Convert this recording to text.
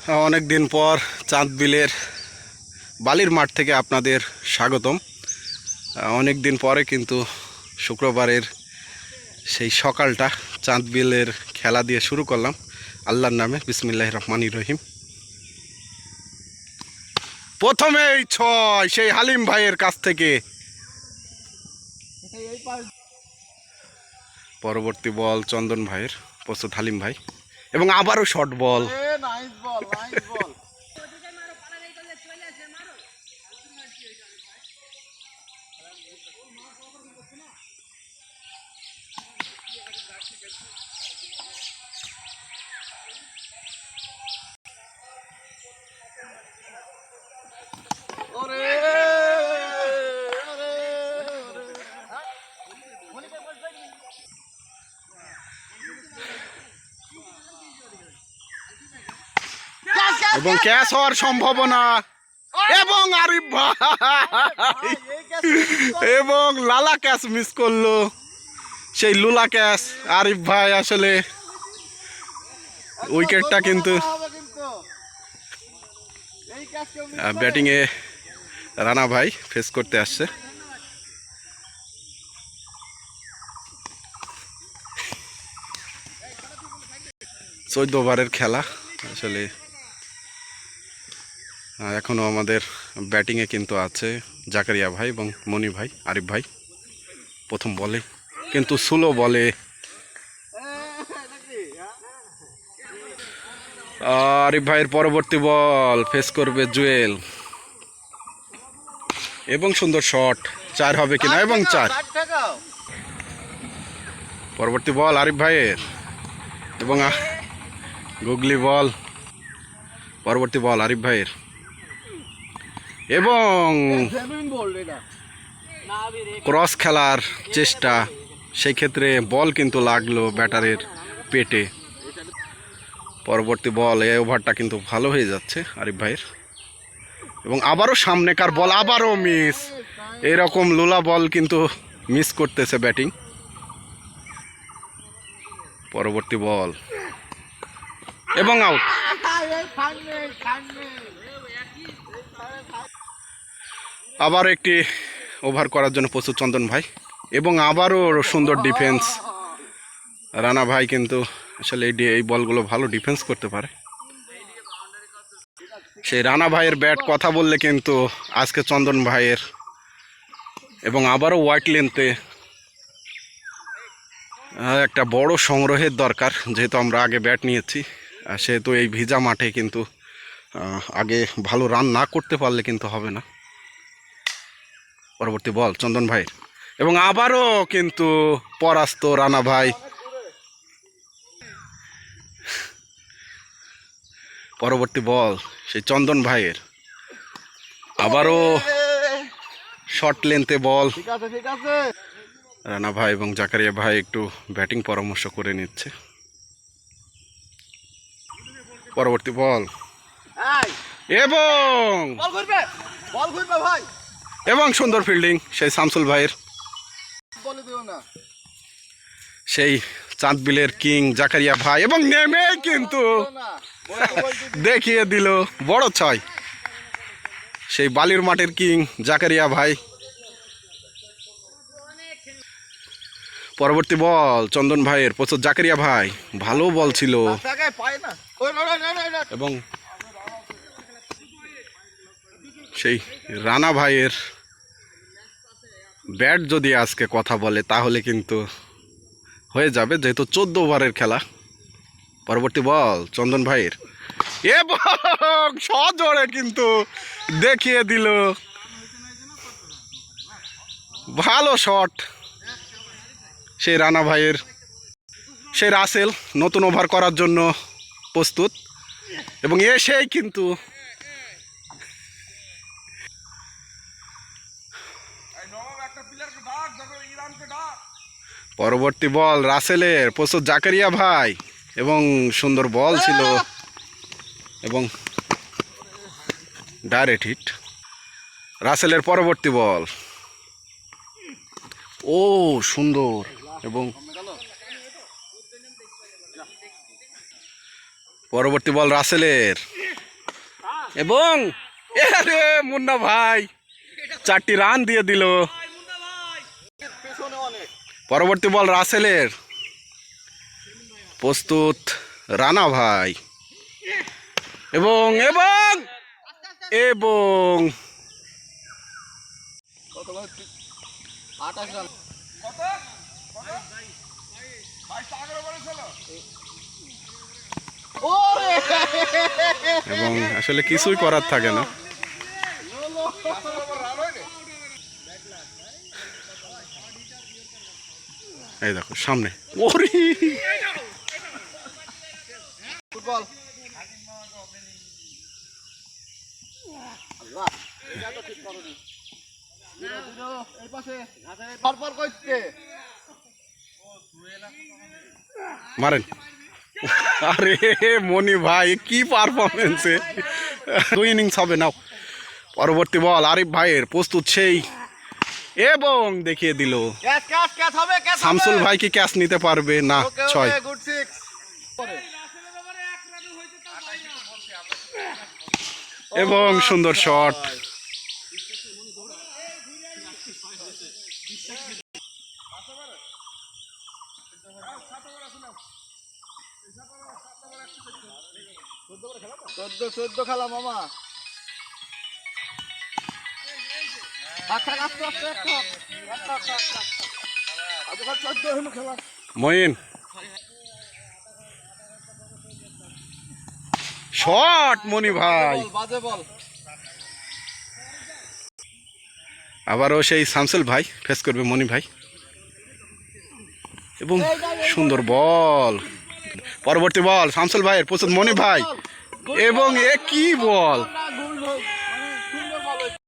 অনেক দিন পর চাঁদবিলের বালির মাঠ থেকে আপনাদের স্বাগতম। অনেক দিন পরে কিন্তু শুক্রবারের সেই সকালটা চাঁদবিলের খেলা দিয়ে শুরু করলাম আল্লাহর নামে, বিসমিল্লাহির রহমানির রহিম। প্রথমেই ছয় সেই হালিম ভাইয়ের কাছ থেকে, পরবর্তী বল চন্দন ভাইয়ের, প্রস্তুত হালিম ভাই, এবং আবারও শর্ট বল। এবং ক্যাচ হওয়ার সম্ভাবনা, এবং আরিফ ভাই এবং লালা ক্যাচ মিস করলো, সেই লুলা ক্যাচ। আরিফ ভাই আসলে উইকেটটা কিন্তু ব্যাটিংয়ে রানা ভাই ফেস করতে আসছে। চোদ্দ ওভারের খেলা আসলে এখনও আমাদের ব্যাটিংয়ে কিন্তু আছে জাকারিয়া ভাই এবং মনি ভাই। আরিফ ভাই প্রথম বলে কিন্তু স্লো বলে, আরিফ ভাইয়ের পরবর্তী বল ফেস করবে জুয়েল, এবং সুন্দর শট, 4 হবে কিনা, এবং 4। পরবর্তী বল আরিফ ভাইয়ের, এবং গুগলি বল। পরবর্তী বল আরিফ ভাইয়ের, এবং ক্রস খেলার চেষ্টা, সেই ক্ষেত্রে বল কিন্তু লাগলো ব্যাটারের পেটে। পরবর্তী বল, এই ওভারটা কিন্তু ভালো হয়ে যাচ্ছে আরিফ ভাইয়ের, এবং আবারও সামনেকার বল, আবারও মিস। এরকম লুলা বল কিন্তু মিস করতেছে ব্যাটিং। পরবর্তী বল, এবং আউট। আবার একটি ওভার করার জন্য প্রস্তুত চন্দন ভাই, এবং আবারও সুন্দর ডিফেন্স। রানা ভাই কিন্তু আসলে এই বলগুলো ভালো ডিফেন্স করতে পারে। সেই রানা ভাইয়ের ব্যাট কথা বললে কিন্তু আজকে চন্দন ভাইয়ের, এবং আবারও হোয়াইট লেন্থে একটা বড় সংগ্রহের দরকার। যেহেতু আমরা আগে ব্যাট নিয়েছি, সেহেতু এই ভিজা মাঠে কিন্তু আগে ভালো রান না করতে পারলে কিন্তু হবে না। পরবর্তী বল চন্দন ভাই, এবং আবারও কিন্তু পরাস্ত রানা ভাই। পরবর্তী বল সেই চন্দন ভাইয়ের, আবারও শর্ট লেন্থে বল। রানা ভাই এবং জাকারিয়া ভাই একটু ব্যাটিং পরামর্শ করে নিচ্ছে। পরবর্তী বল, এবং সুন্দর ফিল্ডিং সেই শামসুল ভাইয়ের, সেই চাঁদবিলের কিং জাকারিয়া ভাই, এবং নেমে কিন্তু দেখিয়ে দিল বড় 6। সেই বালির মাঠের কিং জাকারিয়া ভাই। পরবর্তী বল চন্দন ভাইয়ের, প্রচুর জাকারিয়া ভাই, ভালো বল ছিল, এবং সেই রানা ভাইয়ের ব্যাট যদি আজকে কথা বলে তাহলে কিন্তু হয়ে যাবে, যেহেতু 14 ওভারের খেলা। পরবর্তী বল চন্দন ভাইয়ের, এবং সজোরে কিন্তু দেখিয়ে দিল ভালো শট সেই রানা ভাইয়ের। সেই রাসেল নতুন ওভার করার জন্য প্রস্তুত, এবং এসেই কিন্তু পরবর্তী বল রাসেলের, প্রস্তুত জাকারিয়া ভাই, এবং সুন্দর বল ছিল, এবং ডাইরেক্ট হিট। রাসেলের পরবর্তী বল, ও সুন্দর, এবং পরবর্তী বল রাসেলের, এবং আরে মুন্না ভাই 4টি রান দিয়ে দিল। পরবর্তী বল রাসেলের, প্রস্তুত রানা ভাই, এবং এবং এবং এবং আসলে কিছুই করার থাকে না। এই দেখো সামনে, ওরে ফুটবল মারেন। আরে মনি ভাই কি পারফরমেন্সে, 2 ইনিংস হবে। নাও পরবর্তী বল আরিফ ভাইয়ের, প্রস্তুত সেই, এবং দেখিয়ে দিল। শামসুল ভাই কি ক্যাচ নিতে পারবে না? 6। এবং সুন্দর শট। চোদ্দ খেলা মামা। মঈন শট, মনি ভাই বাজে বল। আবারও সেই শামসুল ভাই ফেস করবে মনি ভাই, এবং সুন্দর বল। পরবর্তী বল শামসুল ভাইয়ের, প্রস্তুত মনি ভাই, এবং এ কি বল।